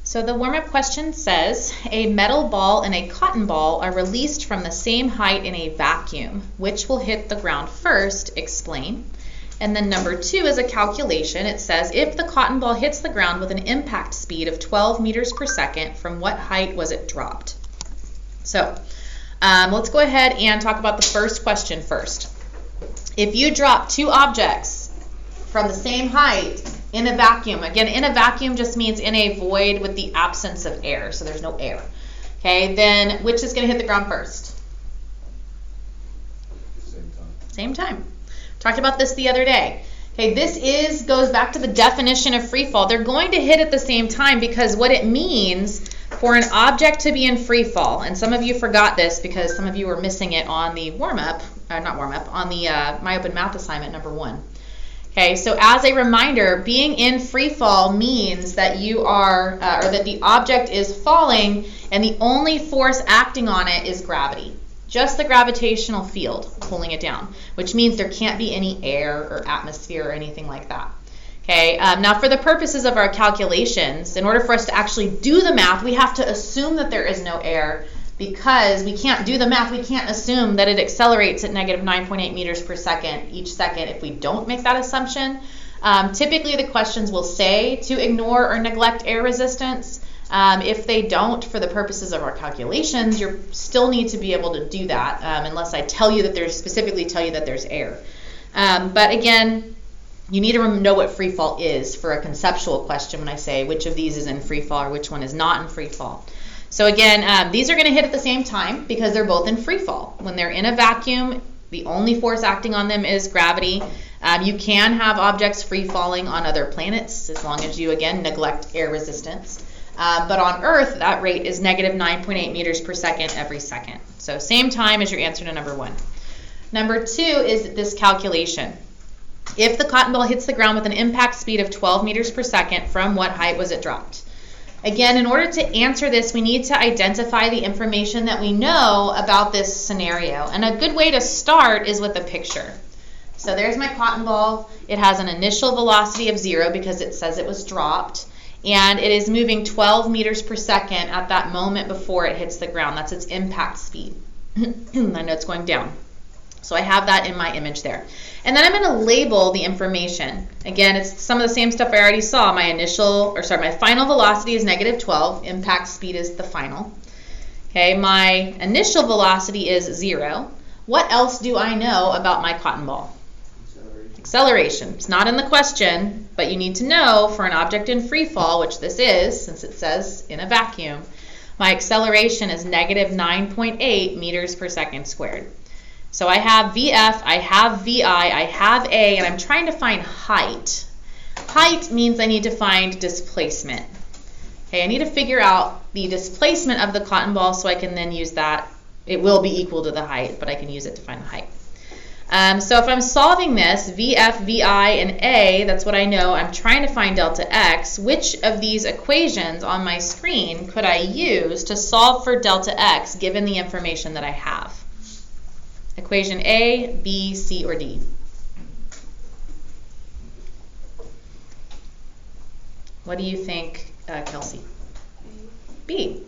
So the warm-up question says, a metal ball and a cotton ball are released from the same height in a vacuum. Which will hit the ground first? Explain. And then number 2 is a calculation. It says, if the cotton ball hits the ground with an impact speed of 12 meters per second, from what height was it dropped? So let's go ahead and talk about the first question first. If you drop 2 objects from the same height in a vacuum, again, in a vacuum just means in a void with the absence of air, so there's no air. Okay, then which is going to hit the ground first? Same time. Talked about this the other day. Okay, this goes back to the definition of free fall. They're going to hit at the same time because what it means for an object to be in free fall, and some of you forgot this because some of you were missing it on the warm-up, on the My Open Math assignment number 1. Okay, so as a reminder, being in free fall means that you are, or that the object is falling and the only force acting on it is gravity. Just the gravitational field pulling it down, which means there can't be any air or atmosphere or anything like that. Okay, now for the purposes of our calculations, in order for us to actually do the math, we have to assume that there is no air because we can't do the math. We can't assume that it accelerates at negative 9.8 meters per second each second if we don't make that assumption. Typically the questions will say to ignore or neglect air resistance. If they don't, for the purposes of our calculations, you still need to be able to do that unless I tell you that specifically tell you that there's air. But again, you need to know what free fall is for a conceptual question when I say which of these is in free fall or which one is not in free fall. So again, these are going to hit at the same time because they're both in free fall. When they're in a vacuum, the only force acting on them is gravity. You can have objects free falling on other planets as long as you, again, neglect air resistance. But on Earth, that rate is negative 9.8 meters per second every second. So same time as your answer to number 1. Number 2 is this calculation. If the cotton ball hits the ground with an impact speed of 12 meters per second, from what height was it dropped? Again, in order to answer this, we need to identify the information that we know about this scenario. And a good way to start is with a picture. So there's my cotton ball. It has an initial velocity of 0 because it says it was dropped. And it is moving 12 meters per second at that moment before it hits the ground. That's its impact speed. I know it's going down. So I have that in my image there. And then I'm going to label the information. Again, it's some of the same stuff I already saw. My final velocity is negative 12. Impact speed is the final. Okay, my initial velocity is 0. What else do I know about my cotton ball? Acceleration. It's not in the question, but you need to know for an object in free fall, which this is, since it says in a vacuum, my acceleration is negative 9.8 meters per second squared. So I have VF, I have VI, I have A, and I'm trying to find height. Height means I need to find displacement. Okay, I need to figure out the displacement of the cotton ball so I can then use that. It will be equal to the height, but I can use it to find the height. So if I'm solving this, VF, VI, and A, that's what I know. I'm trying to find delta X. Which of these equations on my screen could I use to solve for delta X given the information that I have? Equation A, B, C, or D? What do you think, Kelsey? B.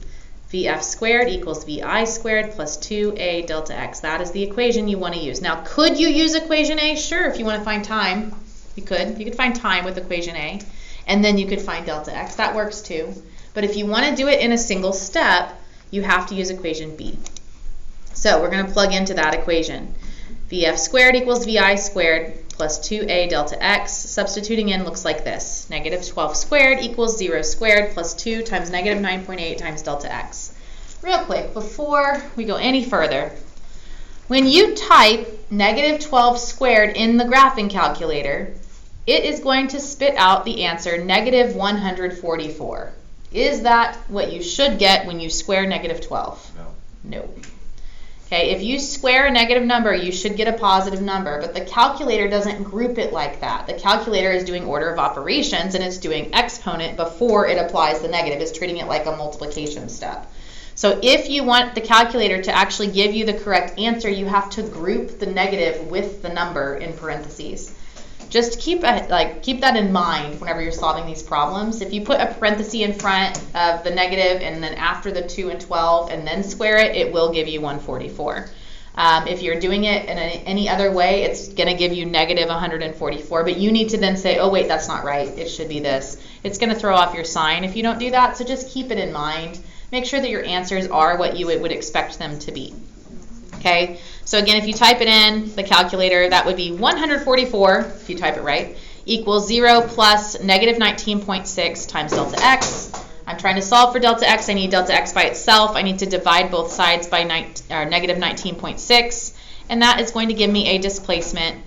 VF squared equals VI squared plus 2A delta X. That is the equation you want to use. Now, could you use equation A? Sure, if you want to find time, you could. You could find time with equation A, and then you could find delta X. That works too. But if you want to do it in a single step, you have to use equation B. So we're going to plug into that equation. VF squared equals VI squared plus 2A delta X. Substituting in looks like this. Negative 12 squared equals 0 squared plus 2 times negative 9.8 times delta X. Real quick, before we go any further, when you type negative 12 squared in the graphing calculator, it is going to spit out the answer negative 144. Is that what you should get when you square negative 12? No. No. Okay, if you square a negative number, you should get a positive number, but the calculator doesn't group it like that. The calculator is doing order of operations, and it's doing exponent before it applies the negative. It's treating it like a multiplication step. So if you want the calculator to actually give you the correct answer, you have to group the negative with the number in parentheses. just keep that in mind whenever you're solving these problems. If you put a parenthesis in front of the negative and then after the 2 and 12 and then square it, it will give you 144. If you're doing it in any other way, it's going to give you negative 144, but you need to then say, oh wait, that's not right, it should be this. It's going to throw off your sign if you don't do that, so just keep it in mind. Make sure that your answers are what you would expect them to be. Okay, so again, if you type it in the calculator, that would be 144, if you type it right, equals 0 plus negative 19.6 times delta x. I'm trying to solve for delta x. I need delta x by itself. I need to divide both sides by negative 19.6, and that is going to give me a displacement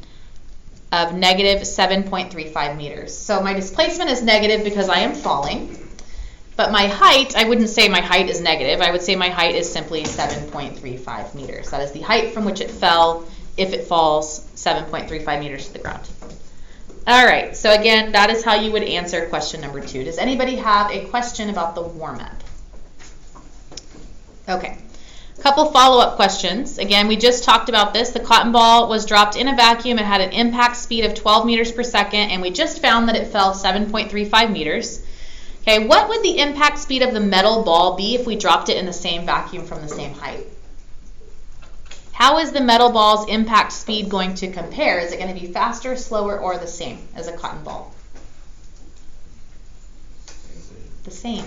of negative 7.35 meters. So my displacement is negative because I am falling, but my height, I wouldn't say my height is negative. I would say my height is simply 7.35 meters. That is the height from which it fell if it falls 7.35 meters to the ground. All right, so again, that is how you would answer question number 2. Does anybody have a question about the warm-up? Okay, a couple follow-up questions. Again, we just talked about this. The cotton ball was dropped in a vacuum. It had an impact speed of 12 meters per second, and we just found that it fell 7.35 meters. Okay, what would the impact speed of the metal ball be if we dropped it in the same vacuum from the same height? How is the metal ball's impact speed going to compare? Is it going to be faster, slower, or the same as a cotton ball? The same.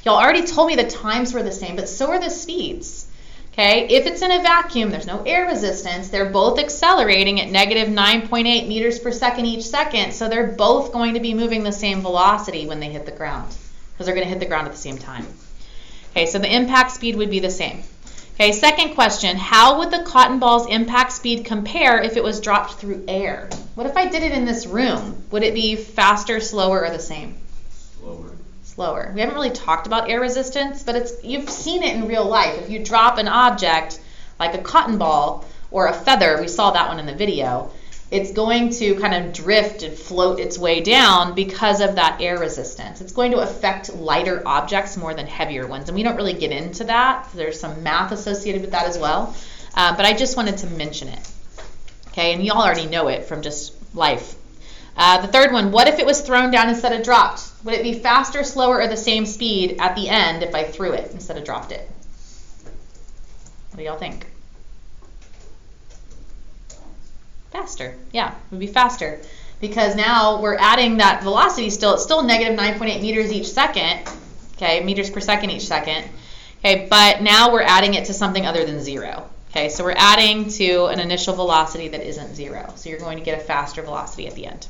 Y'all already told me the times were the same, but so are the speeds. Okay, if it's in a vacuum, there's no air resistance. They're both accelerating at negative 9.8 meters per second each second, so they're both going to be moving the same velocity when they hit the ground, because they're going to hit the ground at the same time. Okay, so the impact speed would be the same. Okay, second question, how would the cotton ball's impact speed compare if it was dropped through air? What if I did it in this room? Would it be faster, slower, or the same? Slower. Slower. We haven't really talked about air resistance, but you've seen it in real life. If you drop an object like a cotton ball or a feather, we saw that one in the video, it's going to kind of drift and float its way down because of that air resistance. It's going to affect lighter objects more than heavier ones, and we don't really get into that. There's some math associated with that as well, but I just wanted to mention it. Okay, and you all already know it from just life. The third one, what if it was thrown down instead of dropped? Would it be faster, slower, or the same speed at the end if I threw it instead of dropped it? What do y'all think? Faster, yeah, it would be faster, because now we're adding that velocity still. It's still negative 9.8 meters each second, okay, meters per second each second, okay, but now we're adding it to something other than 0. Okay, so we're adding to an initial velocity that isn't 0, so you're going to get a faster velocity at the end.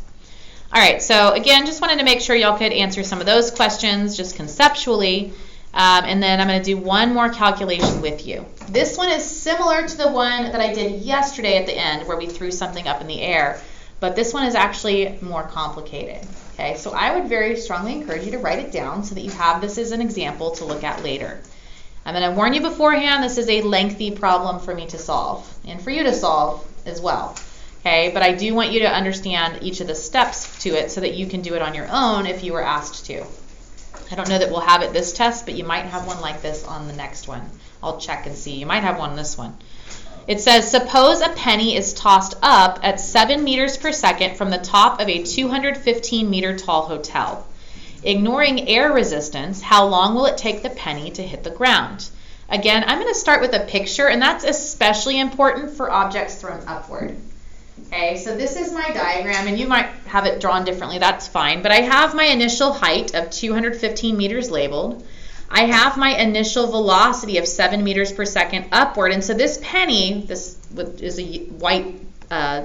All right, so again, just wanted to make sure y'all could answer some of those questions just conceptually. And then I'm going to do one more calculation with you. This one is similar to the one that I did yesterday at the end where we threw something up in the air, but this one is actually more complicated. Okay, so I would very strongly encourage you to write it down so that you have this as an example to look at later. I'm going to warn you beforehand, this is a lengthy problem for me to solve and for you to solve as well. Okay, but I do want you to understand each of the steps to it so that you can do it on your own if you were asked to. I don't know that we'll have it this test, but you might have one like this on the next one. I'll check and see. You might have one on this one. It says, suppose a penny is tossed up at 7 meters per second from the top of a 215 meter tall hotel. Ignoring air resistance, how long will it take the penny to hit the ground? Again, I'm going to start with a picture, and that's especially important for objects thrown upward. Okay, so this is my diagram, and you might have it drawn differently, that's fine, but I have my initial height of 215 meters labeled. I have my initial velocity of 7 meters per second upward, and so this penny, this is a white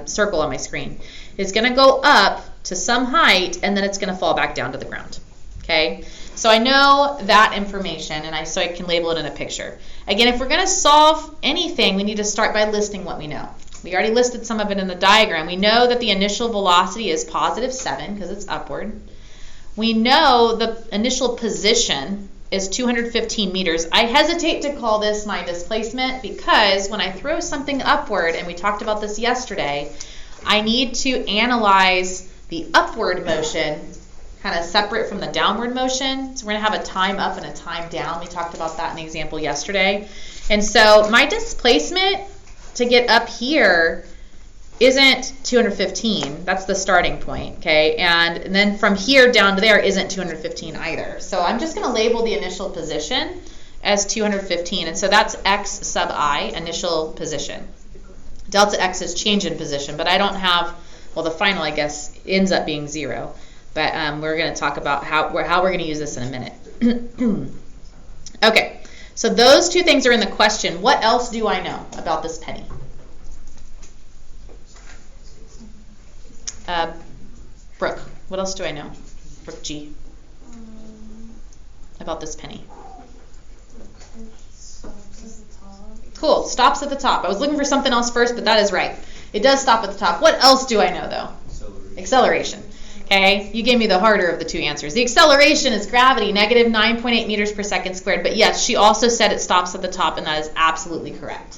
circle on my screen, is going to go up to some height, and then it's going to fall back down to the ground. Okay, so I know that information, and so I can label it in a picture. Again, if we're going to solve anything, we need to start by listing what we know. We already listed some of it in the diagram. We know that the initial velocity is positive 7 because it's upward. We know the initial position is 215 meters. I hesitate to call this my displacement because when I throw something upward, and we talked about this yesterday, I need to analyze the upward motion kind of separate from the downward motion. So we're going to have a time up and a time down. We talked about that in the example yesterday. And so my displacement to get up here isn't 215. That's the starting point, okay? And then from here down to there isn't 215 either. So I'm just going to label the initial position as 215. And so that's x sub I, initial position. Delta x is change in position, but I don't have, well, the final, I guess, ends up being 0. But we're going to talk about how we're going to use this in a minute. Okay, so those two things are in the question. What else do I know about this penny? Brooke, what else do I know? Brooke G. About this penny. Cool, stops at the top. I was looking for something else first, but that is right. It does stop at the top. What else do I know, though? Acceleration. Okay, you gave me the harder of the two answers. The acceleration is gravity, negative 9.8 meters per second squared. But yes, she also said it stops at the top, and that is absolutely correct.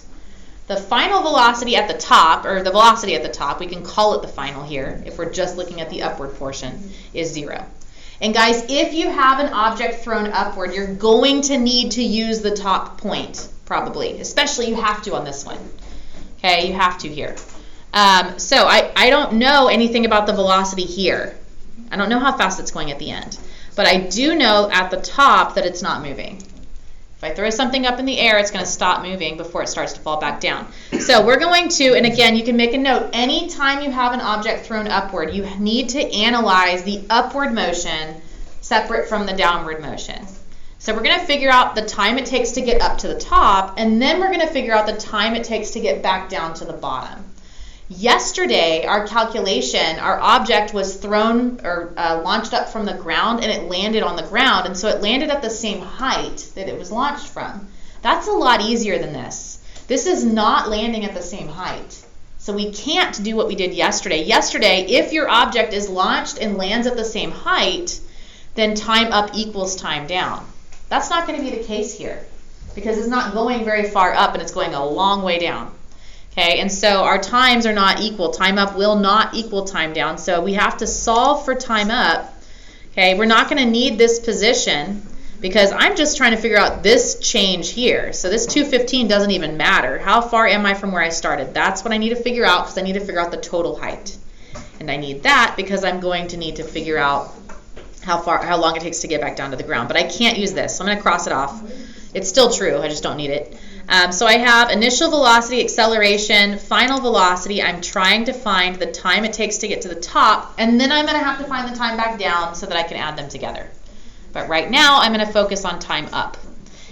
The final velocity at the top, or the velocity at the top, we can call it the final here, if we're just looking at the upward portion, is 0. And guys, if you have an object thrown upward, you're going to need to use the top point, probably. Especially you have to on this one. Okay, you have to here. So I don't know anything about the velocity here. I don't know how fast it's going at the end. But I do know at the top that it's not moving. If I throw something up in the air, it's going to stop moving before it starts to fall back down. So we're going to, and again, you can make a note, anytime you have an object thrown upward, you need to analyze the upward motion separate from the downward motion. So we're going to figure out the time it takes to get up to the top, and then we're going to figure out the time it takes to get back down to the bottom. Yesterday, our calculation, our object was thrown or launched up from the ground, and it landed on the ground, and so it landed at the same height that it was launched from. That's a lot easier than this. This is not landing at the same height. So we can't do what we did yesterday. Yesterday, if your object is launched and lands at the same height, then time up equals time down. That's not going to be the case here because it's not going very far up and it's going a long way down. Okay, and so our times are not equal. Time up will not equal time down. So we have to solve for time up. Okay, we're not going to need this position because I'm just trying to figure out this change here. So this 215 doesn't even matter. How far am I from where I started? That's what I need to figure out because I need to figure out the total height. And I need that because I'm going to need to figure out how long it takes to get back down to the ground. But I can't use this, so I'm going to cross it off. It's still true, I just don't need it. So I have initial velocity, acceleration, final velocity. I'm trying to find the time it takes to get to the top, and then I'm going to have to find the time back down so that I can add them together. But right now, I'm going to focus on time up.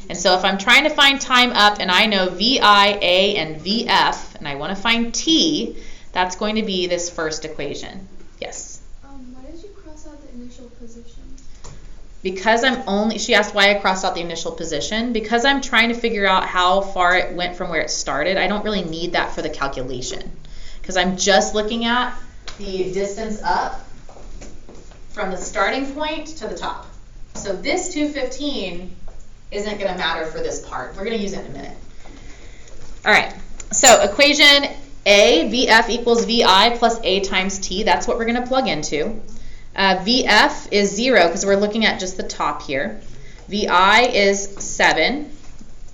And so if I'm trying to find time up, and I know VI, A, and VF, and I want to find T, that's going to be this first equation. Yes? Why did you cross out the initial position? Because she asked why I crossed out the initial position. Because I'm trying to figure out how far it went from where it started, I don't really need that for the calculation. Because I'm just looking at the distance up from the starting point to the top. So this 215 isn't going to matter for this part. We're going to use it in a minute. All right, so equation A, VF equals VI plus A times T. That's what we're going to plug into. VF is 0 because we're looking at just the top here. VI is 7,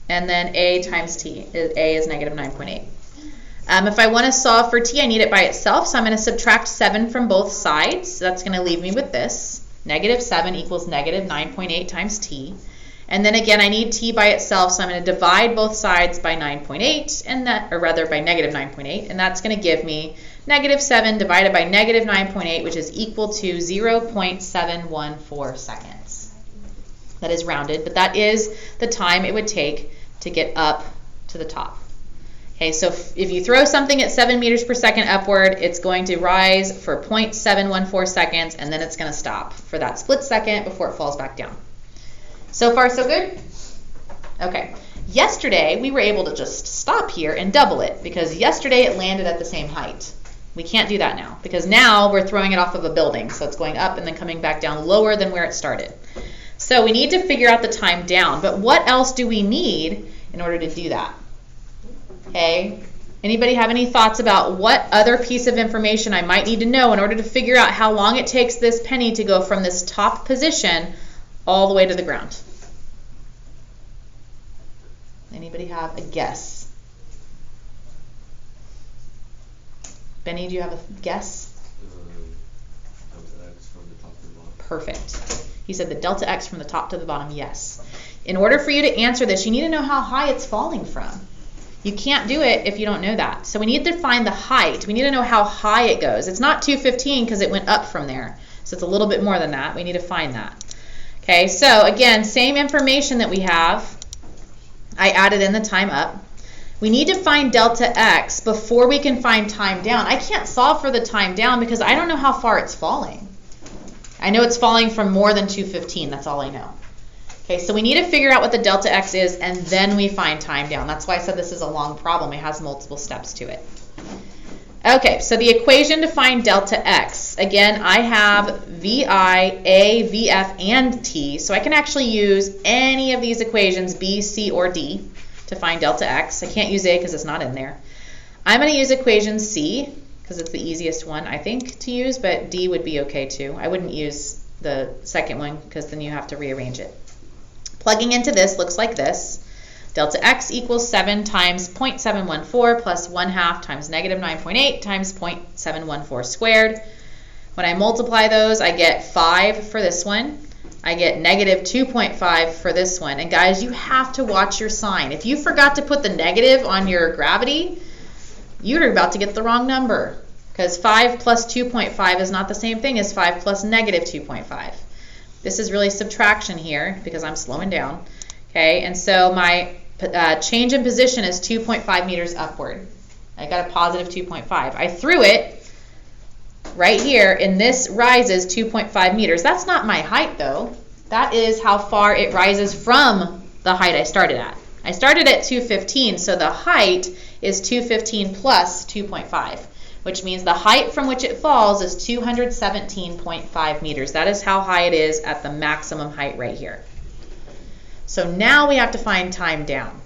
and then A times T. A is negative 9.8. If I want to solve for T, I need it by itself, so I'm going to subtract 7 from both sides. So that's going to leave me with this. Negative 7 equals negative 9.8 times T. And then again, I need T by itself, so I'm going to divide both sides by 9.8, and that, or rather by negative 9.8, and that's going to give me negative 7 divided by negative 9.8, which is equal to 0.714 seconds. That is rounded, but that is the time it would take to get up to the top. Okay, so if you throw something at 7 meters per second upward, it's going to rise for 0.714 seconds, and then it's going to stop for that split second before it falls back down. So far, so good? Okay. Yesterday, we were able to just stop here and double it because yesterday it landed at the same height. We can't do that now because now we're throwing it off of a building, so it's going up and then coming back down lower than where it started. So we need to figure out the time down, but what else do we need in order to do that? Okay, anybody have any thoughts about what other piece of information I might need to know in order to figure out how long it takes this penny to go from this top position all the way to the ground? Anybody have a guess? Benny, do you have a guess? Delta x from the top to the bottom. Perfect. He said the delta x from the top to the bottom, yes. In order for you to answer this, you need to know how high it's falling from. You can't do it if you don't know that. So we need to find the height. We need to know how high it goes. It's not 215 because it went up from there. So it's a little bit more than that. We need to find that. Okay, so again, same information that we have. I added in the time up. We need to find delta x before we can find time down. I can't solve for the time down because I don't know how far it's falling. I know it's falling from more than 215. That's all I know. Okay, so we need to figure out what the delta x is, and then we find time down. That's why I said this is a long problem. It has multiple steps to it. Okay, so the equation to find delta x. Again, I have VI, A, VF, and T, so I can actually use any of these equations, B, C, or D, to find delta x. I can't use A because it's not in there. I'm going to use equation C because it's the easiest one, I think, to use, but D would be okay too. I wouldn't use the second one because then you have to rearrange it. Plugging into this looks like this. Delta x equals 7 times 0.714 plus 1/2 times negative 9.8 times 0.714 squared. When I multiply those, I get 5 for this one. I get negative 2.5 for this one. And guys, you have to watch your sign. If you forgot to put the negative on your gravity, you're about to get the wrong number. Because 5 plus 2.5 is not the same thing as 5 plus negative 2.5. This is really subtraction here because I'm slowing down. Okay, and so my change in position is 2.5 meters upward. I got a positive 2.5. I threw it right here, and this rises 2.5 meters. That's not my height, though. That is how far it rises from the height I started at. I started at 215, so the height is 215 plus 2.5. Which means the height from which it falls is 217.5 meters. That is how high it is at the maximum height right here. So now we have to find time down.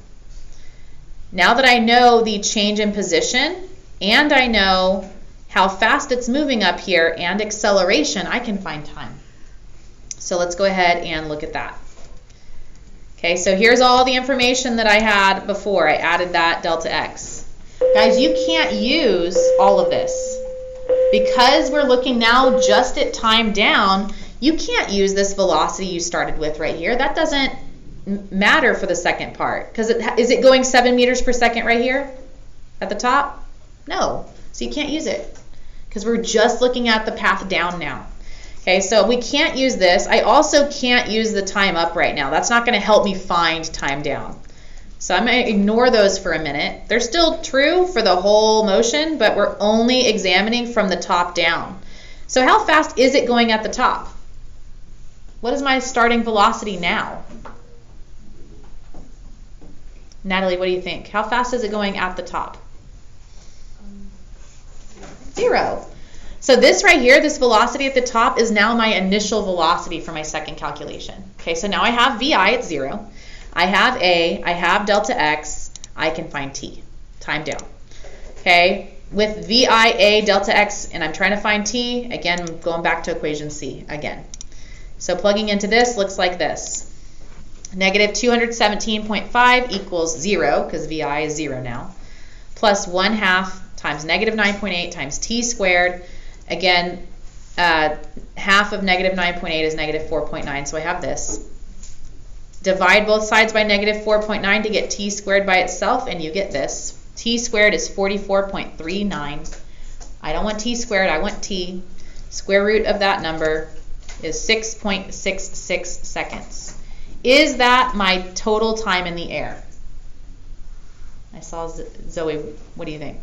Now that I know the change in position and I know how fast it's moving up here and acceleration, I can find time. So let's go ahead and look at that. Okay, so here's all the information that I had before. I added that delta x. Guys, you can't use all of this. Because we're looking now just at time down, you can't use this velocity you started with right here. That doesn't matter for the second part. Because is it going 7 meters per second right here at the top? No. So you can't use it. Because we're just looking at the path down now. Okay, so we can't use this. I also can't use the time up right now. That's not going to help me find time down. So I'm going to ignore those for a minute. They're still true for the whole motion, but we're only examining from the top down. So how fast is it going at the top? What is my starting velocity now? Natalie, what do you think? How fast is it going at the top? 0. So this right here, this velocity at the top, is now my initial velocity for my second calculation. Okay, so now I have VI at 0. I have A, I have delta x, I can find T, time down. Okay, with VIA delta x, and I'm trying to find T, again, going back to equation C again. So plugging into this looks like this. Negative 217.5 equals 0, because VI is 0 now, plus 1/2 times negative 9.8 times T squared. Again, half of negative 9.8 is negative 4.9, so I have this. Divide both sides by negative 4.9 to get T squared by itself, and you get this. T squared is 44.39. I don't want T squared, I want T. Square root of that number is 6.66 seconds. Is that my total time in the air? I saw Zoe, what do you think?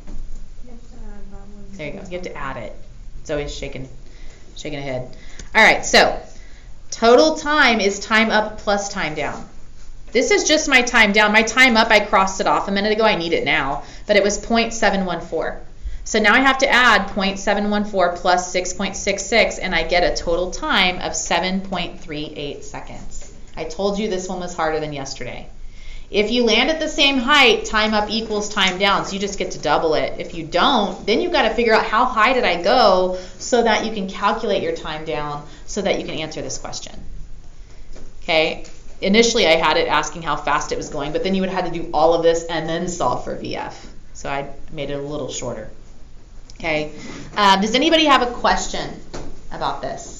You have to add that one. There you go, you have to add it. Zoe's shaking her head. All right, so total time is time up plus time down. This is just my time down. My time up, I crossed it off a minute ago. I need it now, but it was 0.714. So now I have to add 0.714 plus 6.66, and I get a total time of 7.38 seconds. I told you this one was harder than yesterday. If you land at the same height, time up equals time down, so you just get to double it. If you don't, then you've got to figure out how high did I go so that you can calculate your time down so that you can answer this question. Okay, initially I had it asking how fast it was going, but then you would have to do all of this and then solve for VF. So I made it a little shorter. Okay. Does anybody have a question about this?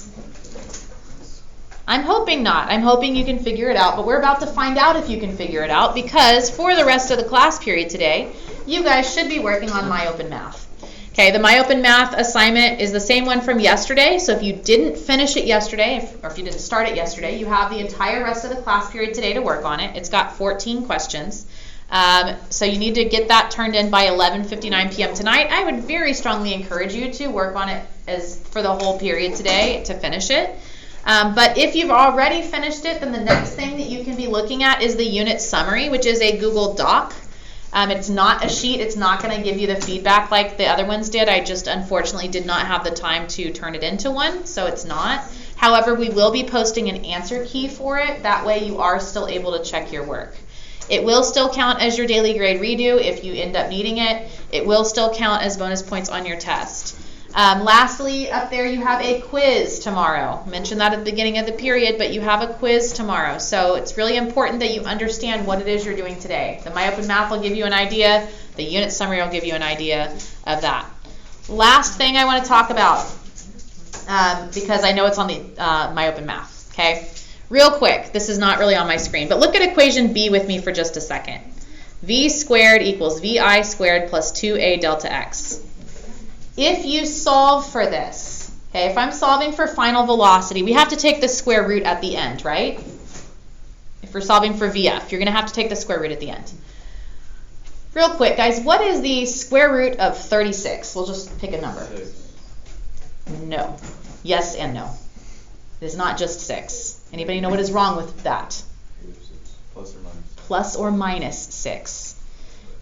I'm hoping not. I'm hoping you can figure it out, but we're about to find out if you can figure it out, because for the rest of the class period today, you guys should be working on mOM Math. Okay, the mOM Math assignment is the same one from yesterday, so if you didn't finish it yesterday, or if you didn't start it yesterday, you have the entire rest of the class period today to work on it. It's got 14 questions. So you need to get that turned in by 11:59 p.m. tonight. I would very strongly encourage you to work on it as for the whole period today to finish it. But if you've already finished it, then the next thing that you can be looking at is the unit summary, which is a Google Doc. It's not a sheet. It's not going to give you the feedback like the other ones did. I just unfortunately did not have the time to turn it into one, so it's not. However, we will be posting an answer key for it. That way you are still able to check your work. It will still count as your daily grade redo if you end up needing it. It will still count as bonus points on your test. Lastly, up there you have a quiz tomorrow. I mentioned that at the beginning of the period, but you have a quiz tomorrow. So it's really important that you understand what it is you're doing today. The mOM Math will give you an idea. The unit summary will give you an idea of that. Last thing I want to talk about, because I know it's on the mOM Math, okay? Real quick, this is not really on my screen, but look at equation B with me for just a second. V squared equals VI squared plus 2A delta X. If you solve for this, okay, if I'm solving for final velocity, we have to take the square root at the end, right? If we're solving for VF, you're going to have to take the square root at the end. Real quick, guys, what is the square root of 36? We'll just pick a number. 6. No. Yes and no. It is not just 6. Anybody know what is wrong with that? Plus or minus. Plus or minus 6.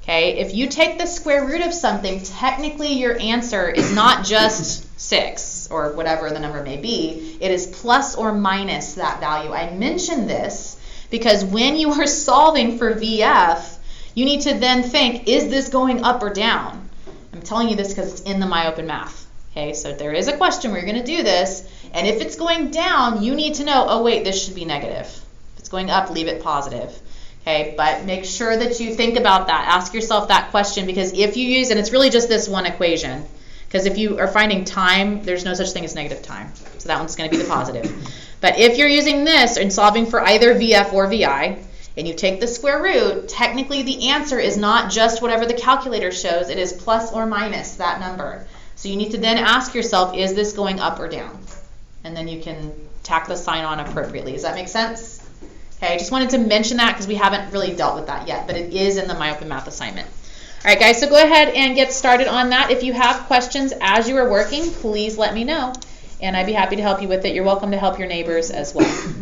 Okay, if you take the square root of something, technically your answer is not just 6 or whatever the number may be. It is plus or minus that value. I mention this because when you are solving for VF, you need to then think, is this going up or down? I'm telling you this because it's in the mOM Math. Okay, so there is a question where you're going to do this, and if it's going down, you need to know, oh wait, this should be negative. If it's going up, leave it positive. Okay, but make sure that you think about that. Ask yourself that question, because if you use, and it's really just this one equation, because if you are finding time, there's no such thing as negative time. So that one's going to be the positive. But if you're using this and solving for either VF or VI, and you take the square root, technically the answer is not just whatever the calculator shows, it is plus or minus that number. So you need to then ask yourself, is this going up or down? And then you can tack the sign on appropriately. Does that make sense? Okay, I just wanted to mention that because we haven't really dealt with that yet, but it is in the mOM Math assignment. All right, guys, so go ahead and get started on that. If you have questions as you are working, please let me know, and I'd be happy to help you with it. You're welcome to help your neighbors as well.